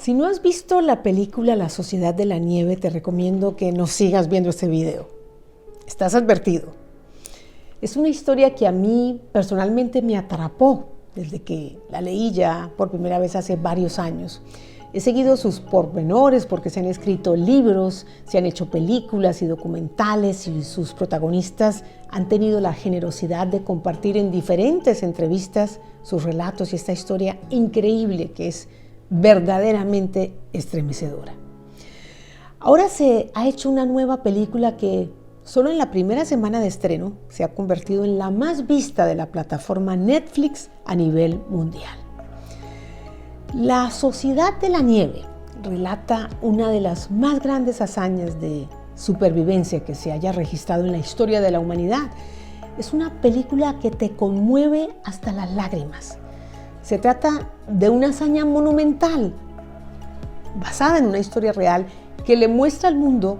Si no has visto la película La Sociedad de la Nieve, te recomiendo que no sigas viendo este video. Estás advertido. Es una historia que a mí personalmente me atrapó desde que la leí ya por primera vez hace varios años. He seguido sus pormenores porque se han escrito libros, se han hecho películas y documentales y sus protagonistas han tenido la generosidad de compartir en diferentes entrevistas sus relatos y esta historia increíble que es verdaderamente estremecedora. Ahora se ha hecho una nueva película que solo en la primera semana de estreno se ha convertido en la más vista de la plataforma Netflix a nivel mundial. La Sociedad de la Nieve relata una de las más grandes hazañas de supervivencia que se haya registrado en la historia de la humanidad. Es una película que te conmueve hasta las lágrimas. Se trata de una hazaña monumental, basada en una historia real, que le muestra al mundo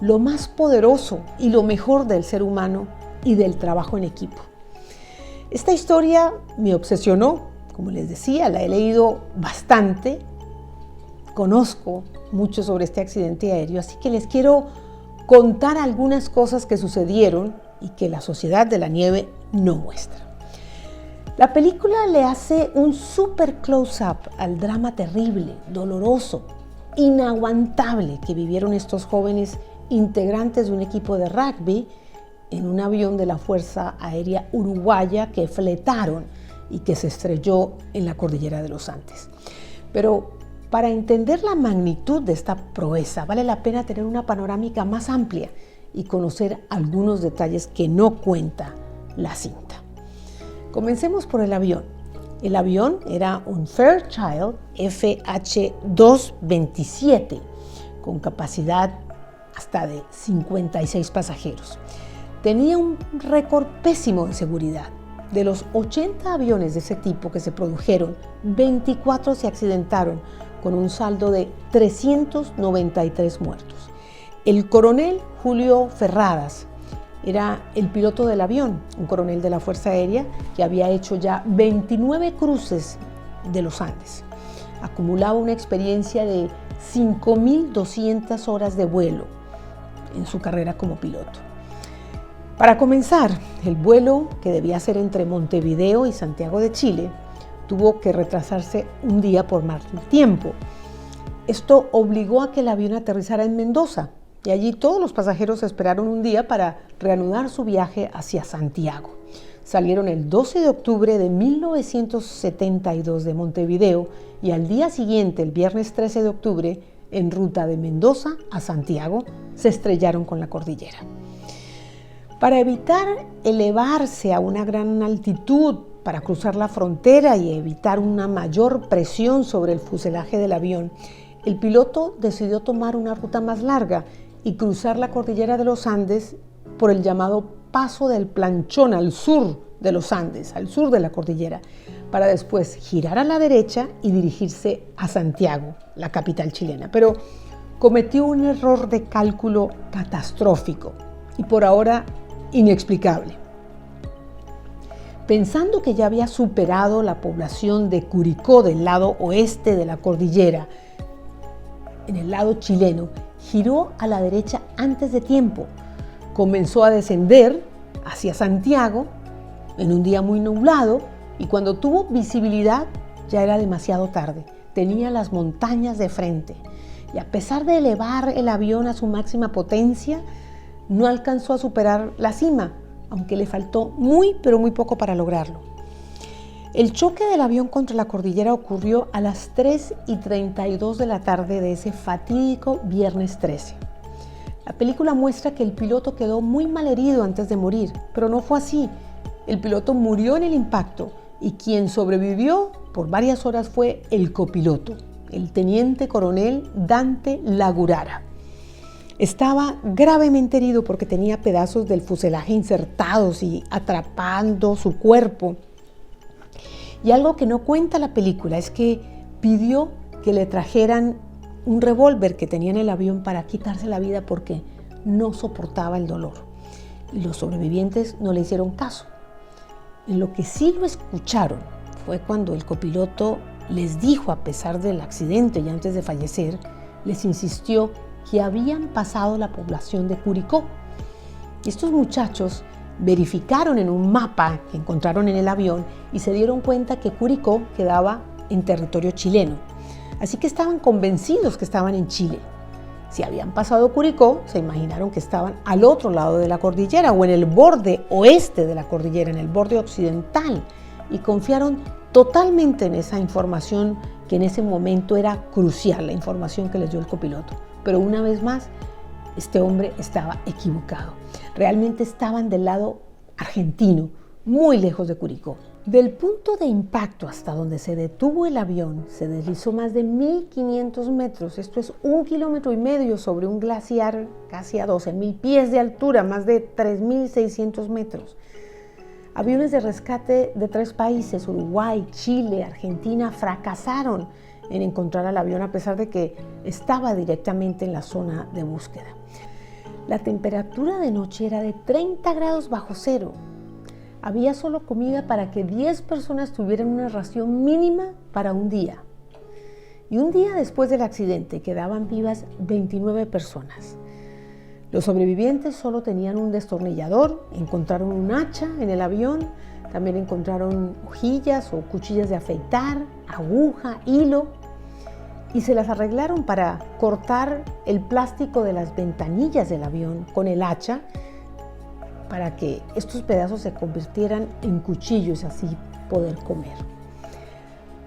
lo más poderoso y lo mejor del ser humano y del trabajo en equipo. Esta historia me obsesionó. Como les decía, la he leído bastante, conozco mucho sobre este accidente aéreo, así que les quiero contar algunas cosas que sucedieron y que la Sociedad de la Nieve no muestra. La película le hace un super close-up al drama terrible, doloroso, inaguantable que vivieron estos jóvenes integrantes de un equipo de rugby en un avión de la Fuerza Aérea Uruguaya que fletaron y que se estrelló en la cordillera de los Andes. Pero para entender la magnitud de esta proeza vale la pena tener una panorámica más amplia y conocer algunos detalles que no cuenta la cinta. Comencemos por el avión. El avión era un Fairchild FH-227 con capacidad hasta de 56 pasajeros. Tenía un récord pésimo de seguridad. De los 80 aviones de ese tipo que se produjeron, 24 se accidentaron con un saldo de 393 muertos. El coronel Julio Ferradas era el piloto del avión, un coronel de la Fuerza Aérea que había hecho ya 29 cruces de los Andes. Acumulaba una experiencia de 5.200 horas de vuelo en su carrera como piloto. Para comenzar, el vuelo, que debía ser entre Montevideo y Santiago de Chile, tuvo que retrasarse un día por mal tiempo. Esto obligó a que el avión aterrizara en Mendoza y allí todos los pasajeros esperaron un día para reanudar su viaje hacia Santiago. Salieron el 12 de octubre de 1972 de Montevideo y al día siguiente, el viernes 13 de octubre, en ruta de Mendoza a Santiago, se estrellaron con la cordillera. Para evitar elevarse a una gran altitud para cruzar la frontera y evitar una mayor presión sobre el fuselaje del avión, el piloto decidió tomar una ruta más larga y cruzar la cordillera de los Andes por el llamado Paso del Planchón al sur de los Andes, al sur de la cordillera, para después girar a la derecha y dirigirse a Santiago, la capital chilena. Pero cometió un error de cálculo catastrófico y por ahora inexplicable. Pensando que ya había superado la población de Curicó del lado oeste de la cordillera, en el lado chileno, giró a la derecha antes de tiempo. Comenzó a descender hacia Santiago en un día muy nublado y cuando tuvo visibilidad ya era demasiado tarde. Tenía las montañas de frente y a pesar de elevar el avión a su máxima potencia, no alcanzó a superar la cima, aunque le faltó muy poco para lograrlo. El choque del avión contra la cordillera ocurrió a las 3:32 de la tarde de ese fatídico viernes 13. La película muestra que el piloto quedó muy mal herido antes de morir, pero no fue así. El piloto murió en el impacto y quien sobrevivió por varias horas fue el copiloto, el teniente coronel Dante Lagurara. Estaba gravemente herido porque tenía pedazos del fuselaje insertados y atrapando su cuerpo. Y algo que no cuenta la película es que pidió que le trajeran un revólver que tenía en el avión para quitarse la vida porque no soportaba el dolor. Y los sobrevivientes no le hicieron caso. En lo que sí lo escucharon fue cuando el copiloto les dijo, a pesar del accidente y antes de fallecer, les insistió que habían pasado la población de Curicó. Estos muchachos verificaron en un mapa que encontraron en el avión y se dieron cuenta que Curicó quedaba en territorio chileno. Así que estaban convencidos que estaban en Chile. Si habían pasado Curicó, se imaginaron que estaban al otro lado de la cordillera o en el borde oeste de la cordillera, en el borde occidental, y confiaron totalmente en esa información que en ese momento era crucial, la información que les dio el copiloto. Pero una vez más, este hombre estaba equivocado. Realmente estaban del lado argentino, muy lejos de Curicó. Del punto de impacto hasta donde se detuvo el avión, se deslizó más de 1.500 metros. Esto es 1,5 kilómetros sobre un glaciar casi a 12.000 pies de altura, más de 3.600 metros. Aviones de rescate de 3 países, Uruguay, Chile, Argentina, fracasaron en encontrar al avión a pesar de que estaba directamente en la zona de búsqueda. La temperatura de noche era de 30 grados bajo cero. Había solo comida para que 10 personas tuvieran una ración mínima para un día. Y un día después del accidente quedaban vivas 29 personas. Los sobrevivientes solo tenían un destornillador, encontraron un hacha en el avión, también encontraron hojillas o cuchillas de afeitar, aguja, hilo, y se las arreglaron para cortar el plástico de las ventanillas del avión con el hacha para que estos pedazos se convirtieran en cuchillos y así poder comer.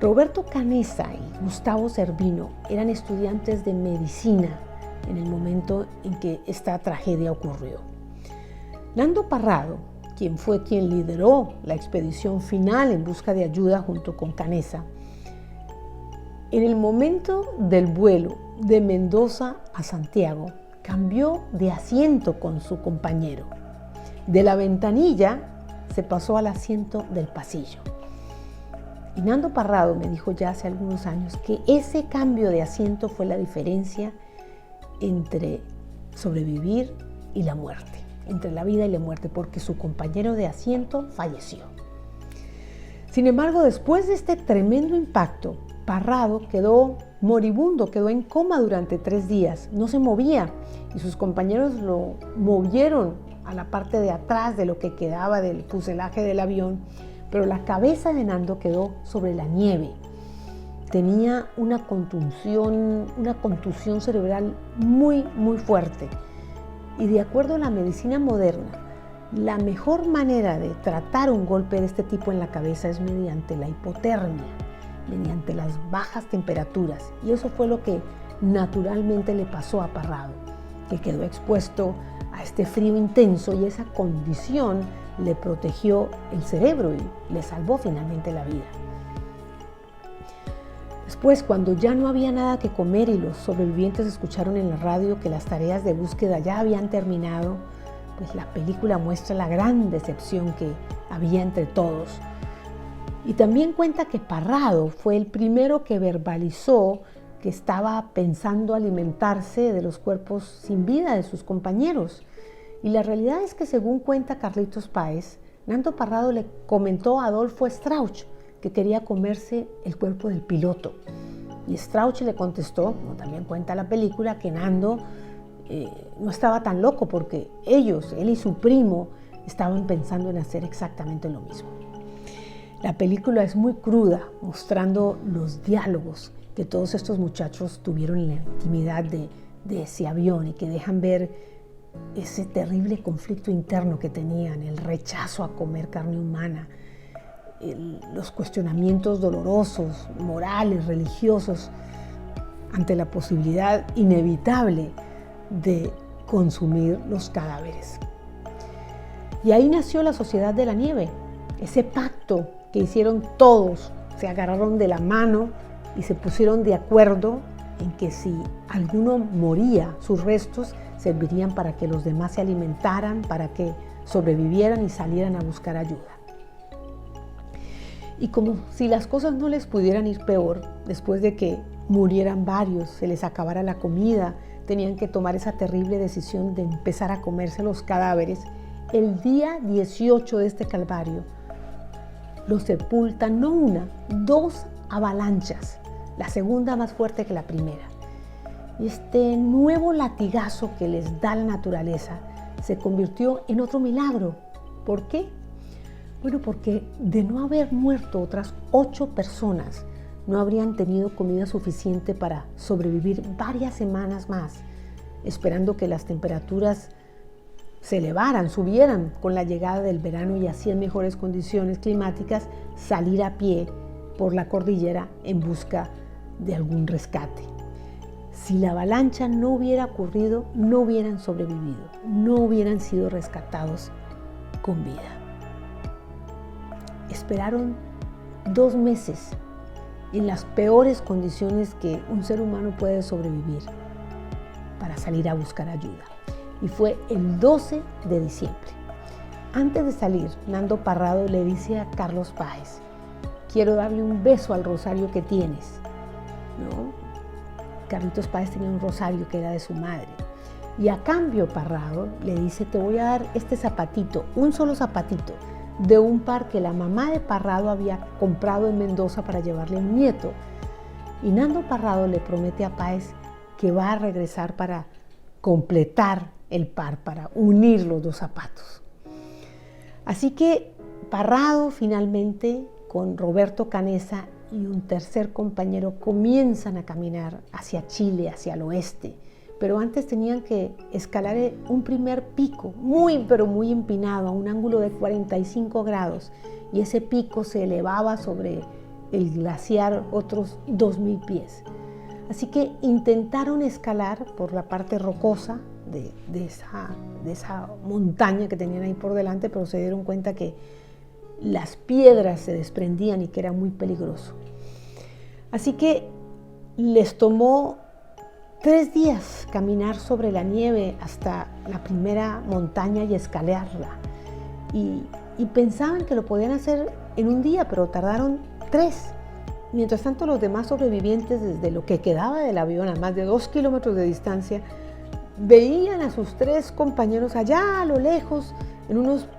Roberto Canessa y Gustavo Cervino eran estudiantes de medicina en el momento en que esta tragedia ocurrió. Nando Parrado, quien lideró la expedición final en busca de ayuda junto con Canessa, en el momento del vuelo de Mendoza a Santiago, cambió de asiento con su compañero. De la ventanilla se pasó al asiento del pasillo. Y Nando Parrado me dijo ya hace algunos años que ese cambio de asiento fue la diferencia entre sobrevivir y la muerte, entre la vida y la muerte, porque su compañero de asiento falleció. Sin embargo, después de este tremendo impacto, Parrado quedó moribundo, quedó en coma durante 3 días, no se movía y sus compañeros lo movieron a la parte de atrás de lo que quedaba del fuselaje del avión, pero la cabeza de Nando quedó sobre la nieve. Tenía una contusión cerebral muy fuerte. Y de acuerdo a la medicina moderna, la mejor manera de tratar un golpe de este tipo en la cabeza es mediante la hipotermia, mediante las bajas temperaturas. Y eso fue lo que naturalmente le pasó a Parrado, que quedó expuesto a este frío intenso y esa condición le protegió el cerebro y le salvó finalmente la vida. Después, cuando ya no había nada que comer y los sobrevivientes escucharon en la radio que las tareas de búsqueda ya habían terminado, pues la película muestra la gran decepción que había entre todos. Y también cuenta que Parrado fue el primero que verbalizó que estaba pensando alimentarse de los cuerpos sin vida de sus compañeros. Y la realidad es que, según cuenta Carlitos Páez, Nando Parrado le comentó a Adolfo Strauch que quería comerse el cuerpo del piloto. Y Strauch le contestó, como también cuenta la película, que Nando no estaba tan loco porque él y su primo, estaban pensando en hacer exactamente lo mismo. La película es muy cruda, mostrando los diálogos que todos estos muchachos tuvieron en la intimidad de ese avión y que dejan ver ese terrible conflicto interno que tenían, el rechazo a comer carne humana, los cuestionamientos dolorosos, morales, religiosos, ante la posibilidad inevitable de consumir los cadáveres. Y ahí nació la Sociedad de la Nieve, ese pacto que hicieron todos, se agarraron de la mano y se pusieron de acuerdo en que si alguno moría, sus restos servirían para que los demás se alimentaran, para que sobrevivieran y salieran a buscar ayuda. Y como si las cosas no les pudieran ir peor, después de que murieran varios, se les acabara la comida, tenían que tomar esa terrible decisión de empezar a comerse los cadáveres, el día 18 de este calvario, los sepultan no 1, 2 avalanchas, la segunda más fuerte que la primera. Y este nuevo latigazo que les da la naturaleza se convirtió en otro milagro. ¿Por qué? Bueno, porque de no haber muerto otras 8 personas, no habrían tenido comida suficiente para sobrevivir varias semanas más, esperando que las temperaturas se elevaran, subieran con la llegada del verano y así en mejores condiciones climáticas salir a pie por la cordillera en busca de algún rescate. Si la avalancha no hubiera ocurrido, no hubieran sobrevivido, no hubieran sido rescatados con vida. Esperaron 2 meses en las peores condiciones que un ser humano puede sobrevivir para salir a buscar ayuda. Y fue el 12 de diciembre. Antes de salir, Nando Parrado le dice a Carlos Páez: quiero darle un beso al rosario que tienes, ¿no? Carlitos Páez tenía un rosario que era de su madre. Y a cambio Parrado le dice: te voy a dar este zapatito, un solo zapatito, de un par que la mamá de Parrado había comprado en Mendoza para llevarle a un nieto. Y Nando Parrado le promete a Páez que va a regresar para completar el par, para unir los 2 zapatos. Así que Parrado finalmente, con Roberto Canessa y un tercer compañero, comienzan a caminar hacia Chile, hacia el oeste. Pero antes tenían que escalar un primer pico, pero muy empinado, a un ángulo de 45 grados. Y ese pico se elevaba sobre el glaciar otros 2.000 pies. Así que intentaron escalar por la parte rocosa de esa montaña que tenían ahí por delante, pero se dieron cuenta que las piedras se desprendían y que era muy peligroso. Así que les tomó 3 días caminar sobre la nieve hasta la primera montaña y escalarla. Y pensaban que lo podían hacer en un día, pero tardaron 3. Mientras tanto, los demás sobrevivientes, desde lo que quedaba del avión a más de 2 kilómetros de distancia, veían a sus 3 compañeros allá a lo lejos, en unos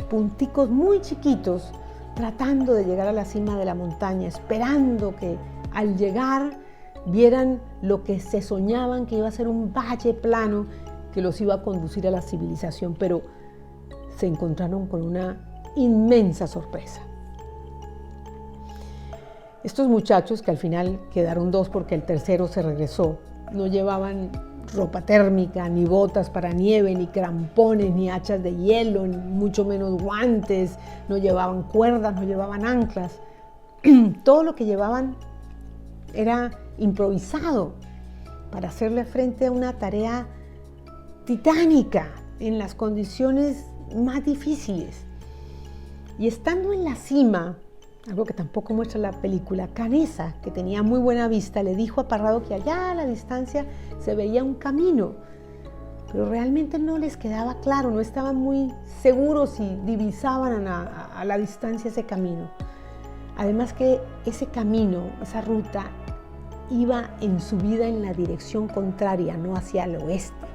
punticos muy chiquitos, tratando de llegar a la cima de la montaña, esperando que al llegar vieran lo que se soñaban que iba a ser un valle plano que los iba a conducir a la civilización, pero se encontraron con una inmensa sorpresa. Estos muchachos, que al final quedaron 2 porque el tercero se regresó, no llevaban ropa térmica, ni botas para nieve, ni crampones, ni hachas de hielo, ni mucho menos guantes, no llevaban cuerdas, no llevaban anclas. Todo lo que llevaban era improvisado para hacerle frente a una tarea titánica en las condiciones más difíciles. Y estando en la cima, algo que tampoco muestra la película, Canessa, que tenía muy buena vista, le dijo a Parrado que allá a la distancia se veía un camino, pero realmente no les quedaba claro, no estaban muy seguros si divisaban a la distancia ese camino. Además que ese camino, esa ruta, iba en subida en la dirección contraria, no hacia el oeste,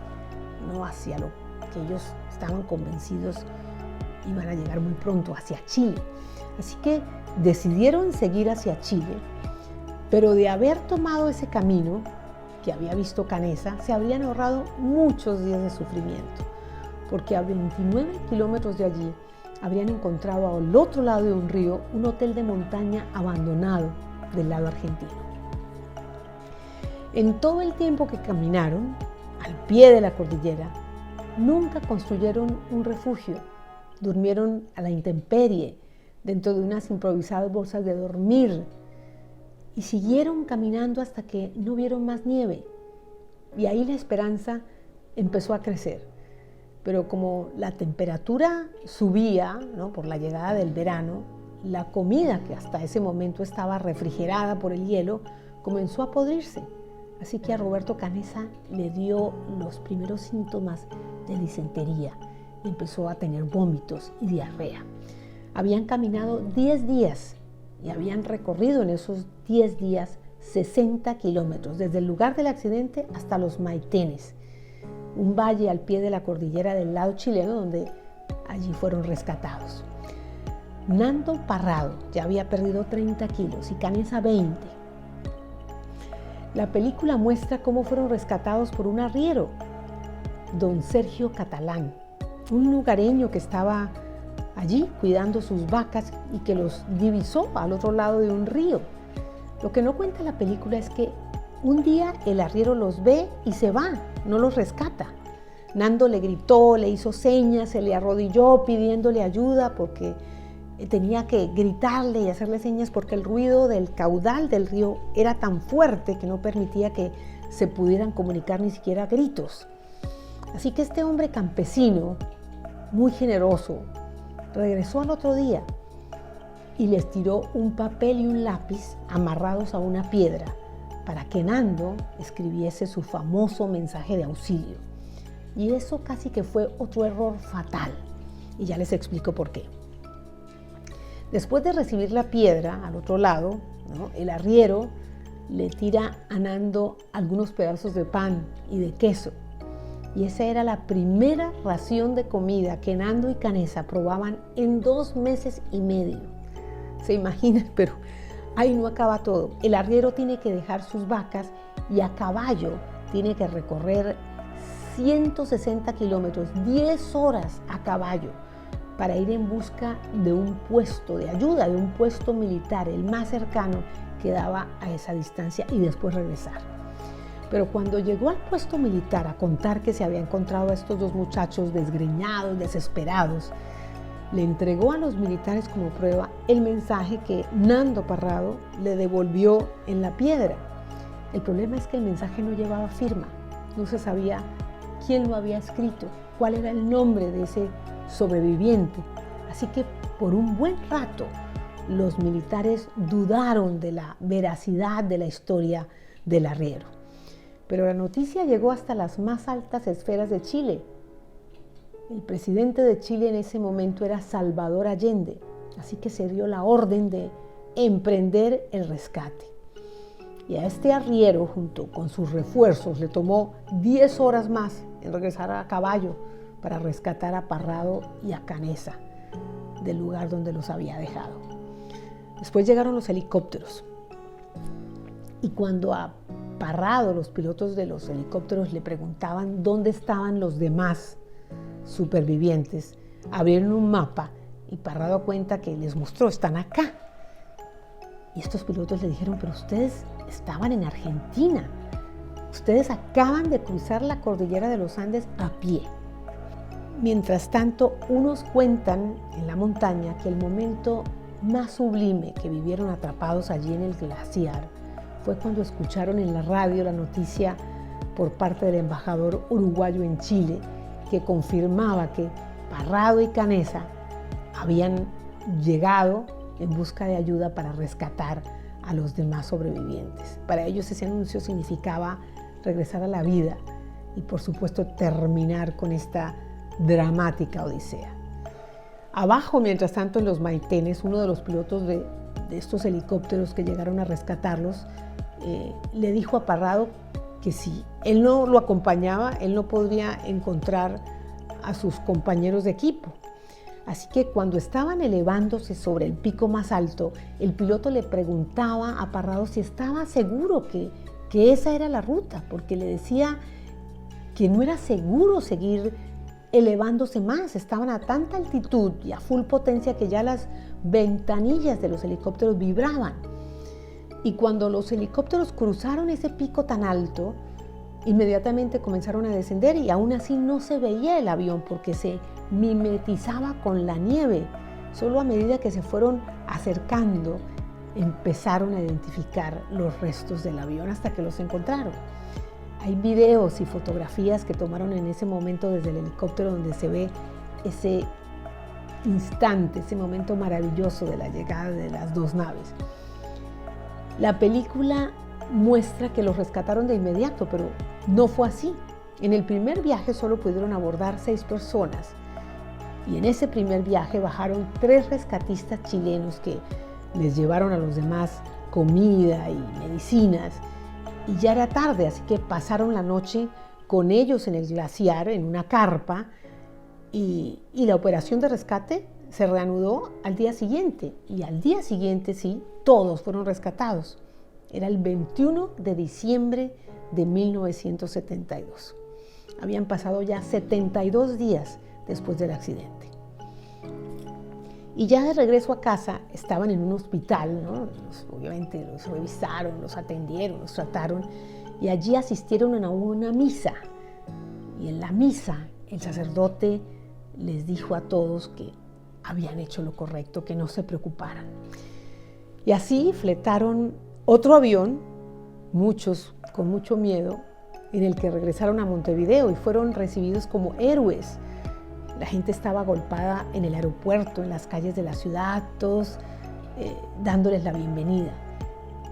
no hacia lo que ellos estaban convencidos iban a llegar muy pronto, hacia Chile. Así que decidieron seguir hacia Chile, pero de haber tomado ese camino que había visto Canessa, se habrían ahorrado muchos días de sufrimiento, porque a 29 kilómetros de allí habrían encontrado al otro lado de un río un hotel de montaña abandonado del lado argentino. En todo el tiempo que caminaron, al pie de la cordillera, nunca construyeron un refugio. Durmieron a la intemperie, dentro de unas improvisadas bolsas de dormir, y siguieron caminando hasta que no vieron más nieve. Y ahí la esperanza empezó a crecer. Pero como la temperatura subía, ¿no?, por la llegada del verano, la comida, que hasta ese momento estaba refrigerada por el hielo, comenzó a podrirse. Así que a Roberto Canessa le dio los primeros síntomas de disentería. Empezó a tener vómitos y diarrea. Habían caminado 10 días y habían recorrido en esos 10 días 60 kilómetros, desde el lugar del accidente hasta los Maitenes, un valle al pie de la cordillera del lado chileno donde allí fueron rescatados. Nando Parrado ya había perdido 30 kilos y Canessa 20. La película muestra cómo fueron rescatados por un arriero, don Sergio Catalán, un lugareño que estaba allí cuidando sus vacas y que los divisó al otro lado de un río. Lo que no cuenta la película es que un día el arriero los ve y se va, no los rescata. Nando le gritó, le hizo señas, se le arrodilló pidiéndole ayuda porque tenía que gritarle y hacerle señas porque el ruido del caudal del río era tan fuerte que no permitía que se pudieran comunicar ni siquiera gritos. Así que este hombre campesino, muy generoso, regresó al otro día y les tiró un papel y un lápiz amarrados a una piedra para que Nando escribiese su famoso mensaje de auxilio. Y eso casi que fue otro error fatal. Y ya les explico por qué. Después de recibir la piedra al otro lado, ¿no?, el arriero le tira a Nando algunos pedazos de pan y de queso. Y esa era la primera ración de comida que Nando y Canessa probaban en 2 meses y medio. ¿Se imaginan? Pero ahí no acaba todo. El arriero tiene que dejar sus vacas y a caballo tiene que recorrer 160 kilómetros, 10 horas a caballo, para ir en busca de un puesto de ayuda, de un puesto militar, el más cercano que daba a esa distancia, y después regresar. Pero cuando llegó al puesto militar a contar que se había encontrado a estos 2 muchachos desgreñados, desesperados, le entregó a los militares como prueba el mensaje que Nando Parrado le devolvió en la piedra. El problema es que el mensaje no llevaba firma, no se sabía quién lo había escrito, cuál era el nombre de ese sobreviviente. Así que por un buen rato los militares dudaron de la veracidad de la historia del arriero. Pero la noticia llegó hasta las más altas esferas de Chile. El presidente de Chile en ese momento era Salvador Allende, así que se dio la orden de emprender el rescate. Y a este arriero, junto con sus refuerzos, le tomó 10 horas más en regresar a caballo para rescatar a Parrado y a Canessa del lugar donde los había dejado. Después llegaron los helicópteros. Y cuando a Parrado, los pilotos de los helicópteros, le preguntaban dónde estaban los demás supervivientes, abrieron un mapa y Parrado cuenta que les mostró: están acá. Y estos pilotos le dijeron: pero ustedes estaban en Argentina, ustedes acaban de cruzar la cordillera de los Andes a pie. Mientras tanto, unos cuentan en la montaña que el momento más sublime que vivieron atrapados allí en el glaciar fue cuando escucharon en la radio la noticia por parte del embajador uruguayo en Chile, que confirmaba que Parrado y Canessa habían llegado en busca de ayuda para rescatar a los demás sobrevivientes. Para ellos ese anuncio significaba regresar a la vida y, por supuesto, terminar con esta dramática odisea. Abajo, mientras tanto, en los Maitenes, uno de los pilotos de estos helicópteros que llegaron a rescatarlos le dijo a Parrado que si él no lo acompañaba, él no podría encontrar a sus compañeros de equipo. Así que cuando estaban elevándose sobre el pico más alto, el piloto le preguntaba a Parrado si estaba seguro que esa era la ruta, porque le decía que no era seguro seguir elevándose más. Estaban a tanta altitud y a full potencia que ya las ventanillas de los helicópteros vibraban. Y cuando los helicópteros cruzaron ese pico tan alto, inmediatamente comenzaron a descender y aún así no se veía el avión porque se mimetizaba con la nieve. Solo a medida que se fueron acercando empezaron a identificar los restos del avión hasta que los encontraron. Hay videos y fotografías que tomaron en ese momento desde el helicóptero donde se ve ese instante, ese momento maravilloso de la llegada de las 2 naves. La película muestra que los rescataron de inmediato, pero no fue así. En el primer viaje solo pudieron abordar 6 personas y en ese primer viaje bajaron 3 rescatistas chilenos que les llevaron a los demás comida y medicinas, y ya era tarde, así que pasaron la noche con ellos en el glaciar, en una carpa, y la operación de rescate se reanudó al día siguiente y al día siguiente sí, todos fueron rescatados. Era el 21 de diciembre de 1972. Habían pasado ya 72 días después del accidente. Y ya de regreso a casa estaban en un hospital, ¿no? Obviamente los revisaron, los atendieron, los trataron y allí asistieron a una misa. Y en la misa el sacerdote les dijo a todos que habían hecho lo correcto, que no se preocuparan. Y así fletaron otro avión, muchos con mucho miedo, en el que regresaron a Montevideo y fueron recibidos como héroes. La gente estaba agolpada en el aeropuerto, en las calles de la ciudad, todos dándoles la bienvenida.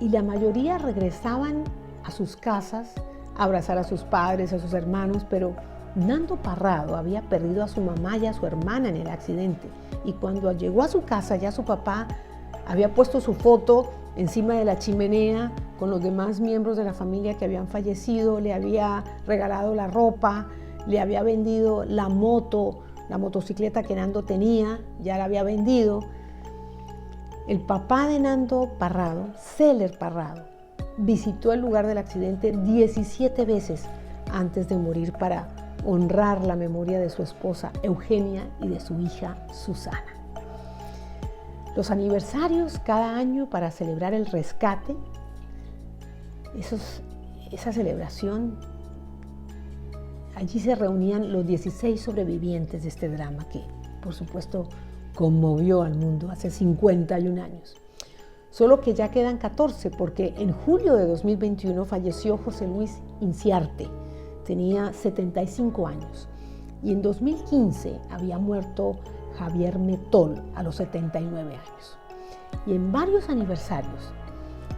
Y la mayoría regresaban a sus casas a abrazar a sus padres, a sus hermanos, pero Nando Parrado había perdido a su mamá y a su hermana en el accidente. Y cuando llegó a su casa, ya su papá había puesto su foto encima de la chimenea con los demás miembros de la familia que habían fallecido, le había regalado la ropa, le había vendido la motocicleta que Nando tenía, ya la había vendido. El papá de Nando Parrado, Celer Parrado, visitó el lugar del accidente 17 veces antes de morir para honrar la memoria de su esposa Eugenia y de su hija Susana. Los aniversarios cada año para celebrar el rescate, esa celebración, allí se reunían los 16 sobrevivientes de este drama que, por supuesto, conmovió al mundo hace 51 años. Solo que ya quedan 14 porque en julio de 2021 falleció José Luis Inciarte, tenía 75 años, y en 2015 había muerto Javier Metol a los 79 años. Y en varios aniversarios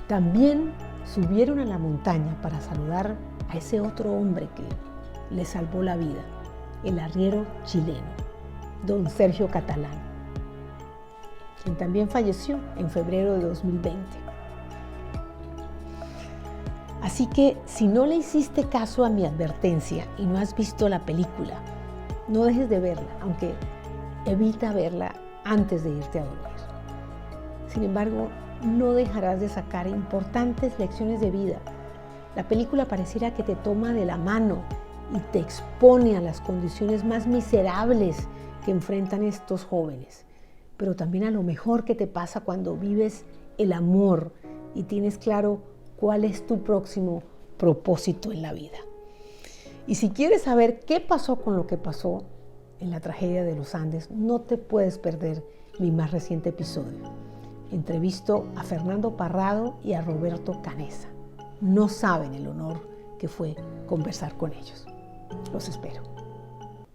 también subieron a la montaña para saludar a ese otro hombre que le salvó la vida, el arriero chileno, don Sergio Catalán, quien también falleció en febrero de 2020. Así que si no le hiciste caso a mi advertencia y no has visto la película, no dejes de verla, aunque evita verla antes de irte a dormir. Sin embargo, no dejarás de sacar importantes lecciones de vida. La película pareciera que te toma de la mano y te expone a las condiciones más miserables que enfrentan estos jóvenes, pero también a lo mejor que te pasa cuando vives el amor y tienes claro cuál es tu próximo propósito en la vida. Y si quieres saber qué pasó con lo que pasó en la tragedia de los Andes, no te puedes perder mi más reciente episodio. Entrevisto a Fernando Parrado y a Roberto Canessa. No saben el honor que fue conversar con ellos. Los espero.